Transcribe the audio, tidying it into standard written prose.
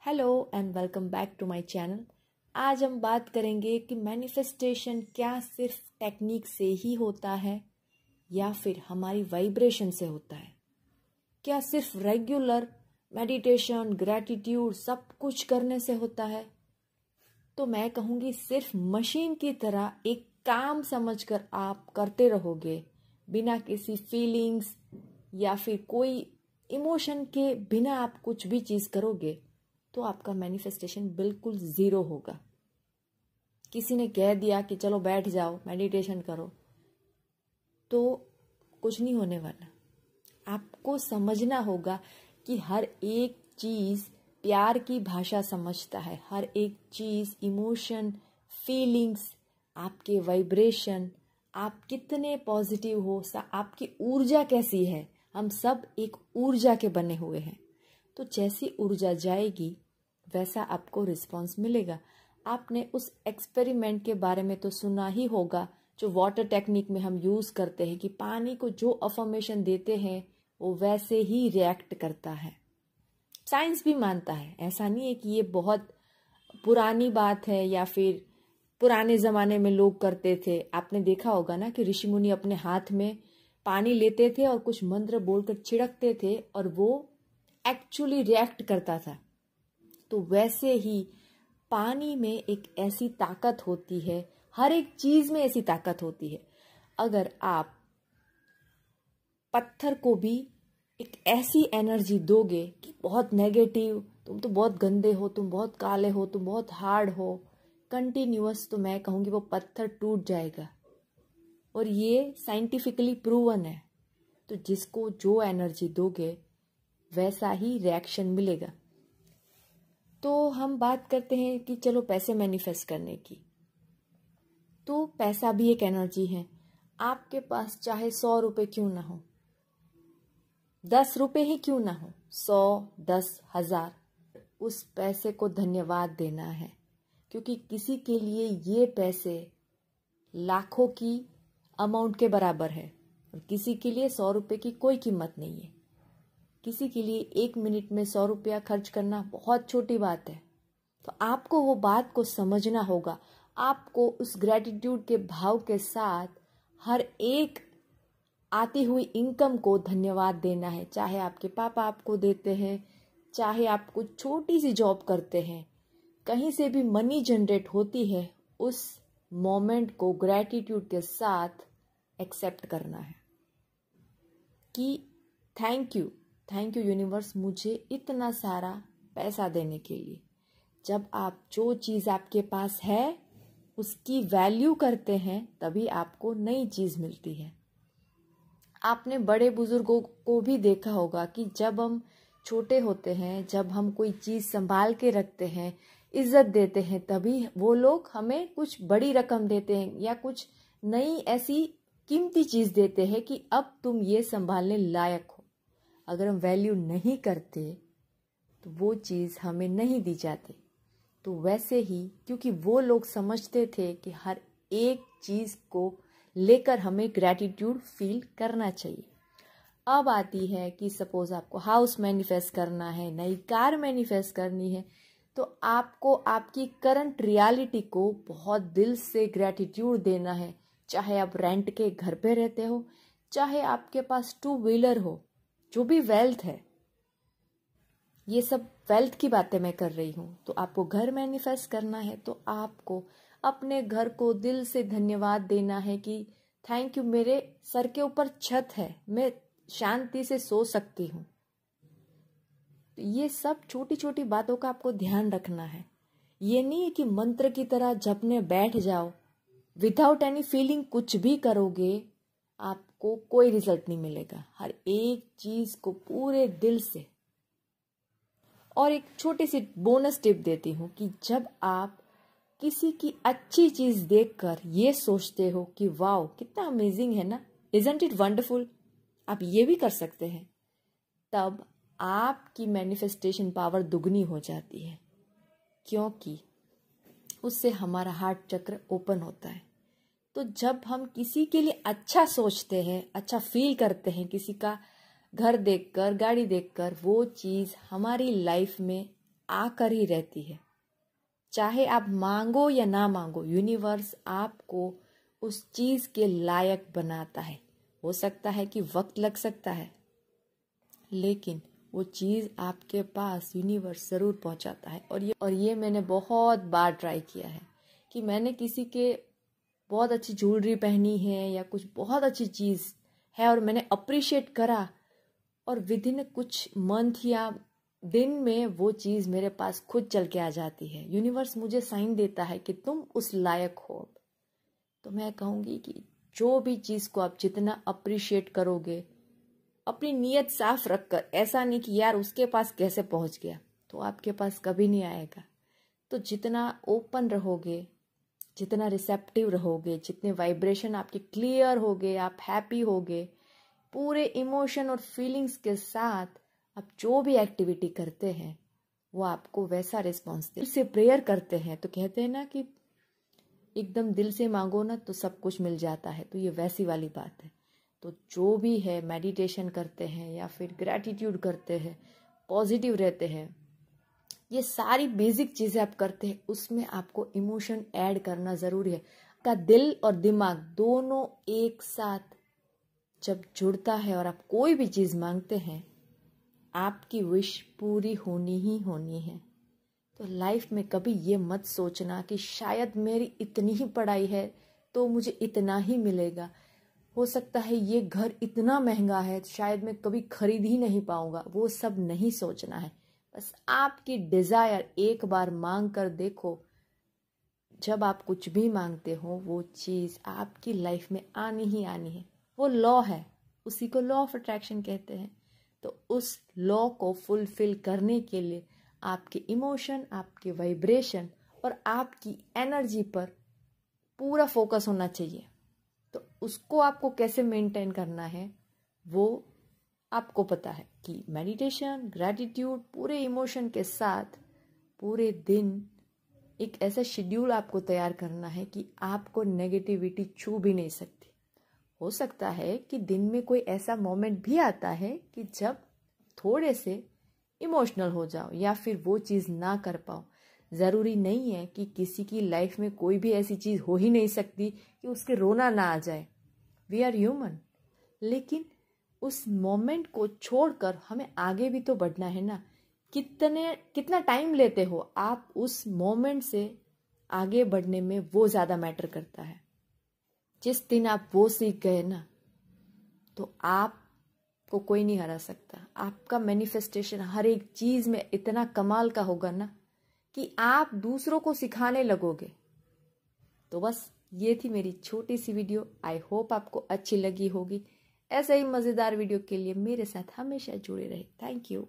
Hello and welcome back to my channel. आज हम बात करेंगे कि मैनिफेस्टेशन क्या सिर्फ टेक्निक से ही होता है या फिर हमारी वाइब्रेशन से होता है। क्या सिर्फ रेगुलर मेडिटेशन, ग्रैटिट्यूड सब कुछ करने से होता है? तो मैं कहूँगी सिर्फ मशीन की तरह एक काम समझकर आप करते रहोगे बिना किसी फीलिंग्स या फिर कोई इमोशन के बिना आप कुछ भी चीज़ करोगे तो आपका मैनिफेस्टेशन बिल्कुल ज़ीरो होगा। किसी ने कह दिया कि चलो बैठ जाओ मेडिटेशन करो तो कुछ नहीं होने वाला। आपको समझना होगा कि हर एक चीज़ प्यार की भाषा समझता है। हर एक चीज़ इमोशन, फीलिंग्स, आपके वाइब्रेशन, आप कितने पॉजिटिव हो, आपकी ऊर्जा कैसी है। हम सब एक ऊर्जा के बने हुए हैं। तो जैसी ऊर्जा जाएगी वैसा आपको रिस्पॉन्स मिलेगा। आपने उस एक्सपेरिमेंट के बारे में तो सुना ही होगा जो वाटर टेक्निक में हम यूज़ करते हैं कि पानी को जो अफर्मेशन देते हैं वो वैसे ही रिएक्ट करता है। साइंस भी मानता है, ऐसा नहीं है कि ये बहुत पुरानी बात है या फिर पुराने ज़माने में लोग करते थे। आपने देखा होगा ना कि ऋषि मुनि अपने हाथ में पानी लेते थे और कुछ मंत्र बोलकर छिड़कते थे और वो एक्चुअली रिएक्ट करता था। तो वैसे ही पानी में एक ऐसी ताकत होती है, हर एक चीज़ में ऐसी ताकत होती है। अगर आप पत्थर को भी एक ऐसी एनर्जी दोगे कि बहुत नेगेटिव, तुम तो बहुत गंदे हो, तुम बहुत काले हो, तुम बहुत हार्ड हो, कंटिन्यूअस, तो मैं कहूँगी वो पत्थर टूट जाएगा। और ये साइंटिफिकली प्रूवन है। तो जिसको जो एनर्जी दोगे वैसा ही रिएक्शन मिलेगा। तो हम बात करते हैं कि चलो पैसे मैनिफेस्ट करने की। तो पैसा भी एक एनर्जी है। आपके पास चाहे 100 रुपये क्यों ना हो, 10 रुपये ही क्यों ना हो, 100, 10, 1000, उस पैसे को धन्यवाद देना है। क्योंकि किसी के लिए ये पैसे लाखों की अमाउंट के बराबर है और किसी के लिए 100 रुपये की कोई कीमत नहीं है। किसी के लिए 1 मिनट में 100 रुपया खर्च करना बहुत छोटी बात है। तो आपको वो बात को समझना होगा। आपको उस ग्रैटिट्यूड के भाव के साथ हर एक आती हुई इनकम को धन्यवाद देना है। चाहे आपके पापा आपको देते हैं, चाहे आप कुछ छोटी सी जॉब करते हैं, कहीं से भी मनी जनरेट होती है, उस मोमेंट को ग्रैटिट्यूड के साथ एक्सेप्ट करना है कि थैंक यू यूनिवर्स मुझे इतना सारा पैसा देने के लिए। जब आप जो चीज़ आपके पास है उसकी वैल्यू करते हैं तभी आपको नई चीज़ मिलती है। आपने बड़े बुजुर्गों को भी देखा होगा कि जब हम छोटे होते हैं, जब हम कोई चीज़ संभाल के रखते हैं, इज्जत देते हैं, तभी वो लोग हमें कुछ बड़ी रकम देते हैं या कुछ नई ऐसी कीमती चीज़ देते हैं कि अब तुम ये संभालने लायक हो। अगर हम वैल्यू नहीं करते तो वो चीज़ हमें नहीं दी जाती। तो वैसे ही क्योंकि वो लोग समझते थे कि हर एक चीज़ को लेकर हमें ग्रैटिट्यूड फील करना चाहिए। अब आती है कि सपोज आपको हाउस मैनिफेस्ट करना है, नई कार मैनिफेस्ट करनी है, तो आपको आपकी करंट रियलिटी को बहुत दिल से ग्रैटिट्यूड देना है। चाहे आप रेंट के घर पे रहते हो, चाहे आपके पास 2 व्हीलर हो, जो भी वेल्थ है, ये सब वेल्थ की बातें मैं कर रही हूँ। तो आपको घर मैनिफेस्ट करना है तो आपको अपने घर को दिल से धन्यवाद देना है कि थैंक यू, मेरे सर के ऊपर छत है, मैं शांति से सो सकती हूँ। तो ये सब छोटी छोटी बातों का आपको ध्यान रखना है। ये नहीं है कि मंत्र की तरह जपने बैठ जाओ, विदाउट एनी फीलिंग कुछ भी करोगे आपको कोई रिजल्ट नहीं मिलेगा। हर एक चीज को पूरे दिल से। और एक छोटी सी बोनस टिप देती हूँ कि जब आप किसी की अच्छी चीज देखकर ये सोचते हो कि वाओ कितना अमेजिंग है ना, इजंट इट वंडरफुल, आप ये भी कर सकते हैं, तब आपकी मैनिफेस्टेशन पावर दुगनी हो जाती है। क्योंकि उससे हमारा हार्ट चक्र ओपन होता है। तो जब हम किसी के लिए अच्छा सोचते हैं, अच्छा फील करते हैं, किसी का घर देखकर, गाड़ी देखकर, वो चीज़ हमारी लाइफ में आकर ही रहती है। चाहे आप मांगो या ना मांगो, यूनिवर्स आपको उस चीज़ के लायक बनाता है। हो सकता है कि वक्त लग सकता है, लेकिन वो चीज़ आपके पास यूनिवर्स ज़रूर पहुंचाता है। और ये मैंने बहुत बार ट्राई किया है कि मैंने किसी के बहुत अच्छी ज्वेलरी पहनी है या कुछ बहुत अच्छी चीज़ है और मैंने अप्रिशिएट करा, और विद इन कुछ मंथ या दिन में वो चीज़ मेरे पास खुद चल के आ जाती है। यूनिवर्स मुझे साइन देता है कि तुम उस लायक हो। तो मैं कहूँगी कि जो भी चीज़ को आप जितना अप्रिशिएट करोगे, अपनी नीयत साफ रखकर, ऐसा नहीं कि यार उसके पास कैसे पहुँच गया, तो आपके पास कभी नहीं आएगा। तो जितना ओपन रहोगे, जितना रिसेप्टिव रहोगे, जितने वाइब्रेशन आपके क्लियर होगे, आप हैप्पी होगे, पूरे इमोशन और फीलिंग्स के साथ आप जो भी एक्टिविटी करते हैं वो आपको वैसा रिस्पॉन्स दिल से प्रेयर करते हैं। तो कहते हैं ना कि एकदम दिल से मांगो ना तो सब कुछ मिल जाता है, तो ये वैसी वाली बात है। तो जो भी है, मेडिटेशन करते हैं या फिर ग्रैटिट्यूड करते हैं, पॉजिटिव रहते हैं, ये सारी बेसिक चीज़ें आप करते हैं, उसमें आपको इमोशन ऐड करना ज़रूरी है। आपका दिल और दिमाग दोनों एक साथ जब जुड़ता है और आप कोई भी चीज़ मांगते हैं, आपकी विश पूरी होनी ही होनी है। तो लाइफ में कभी ये मत सोचना कि शायद मेरी इतनी ही पढ़ाई है तो मुझे इतना ही मिलेगा, हो सकता है ये घर इतना महंगा है शायद मैं कभी खरीद ही नहीं पाऊंगा। वो सब नहीं सोचना है। बस आपकी डिज़ायर एक बार मांग कर देखो, जब आप कुछ भी मांगते हो वो चीज़ आपकी लाइफ में आनी ही आनी है। वो लॉ है, उसी को लॉ ऑफ अट्रैक्शन कहते हैं। तो उस लॉ को फुलफिल करने के लिए आपके इमोशन, आपके वाइब्रेशन और आपकी एनर्जी पर पूरा फोकस होना चाहिए। तो उसको आपको कैसे मेंटेन करना है वो आपको पता है कि मेडिटेशन, ग्रैटिट्यूड, पूरे इमोशन के साथ पूरे दिन एक ऐसा शेड्यूल आपको तैयार करना है कि आपको नेगेटिविटी छू भी नहीं सकती। हो सकता है कि दिन में कोई ऐसा मोमेंट भी आता है कि जब थोड़े से इमोशनल हो जाओ या फिर वो चीज़ ना कर पाओ। ज़रूरी नहीं है कि किसी की लाइफ में कोई भी ऐसी चीज़ हो ही नहीं सकती कि उसके रोना ना आ जाए। We are human. लेकिन उस मोमेंट को छोड़कर हमें आगे भी तो बढ़ना है ना। कितना टाइम लेते हो आप उस मोमेंट से आगे बढ़ने में, वो ज़्यादा मैटर करता है। जिस दिन आप वो सीख गए ना, तो आपको कोई नहीं हरा सकता। आपका मैनिफेस्टेशन हर एक चीज़ में इतना कमाल का होगा ना कि आप दूसरों को सिखाने लगोगे। तो बस ये थी मेरी छोटी सी वीडियो। आई होप आपको अच्छी लगी होगी। ऐसे ही मज़ेदार वीडियो के लिए मेरे साथ हमेशा जुड़े रहे। Thank you.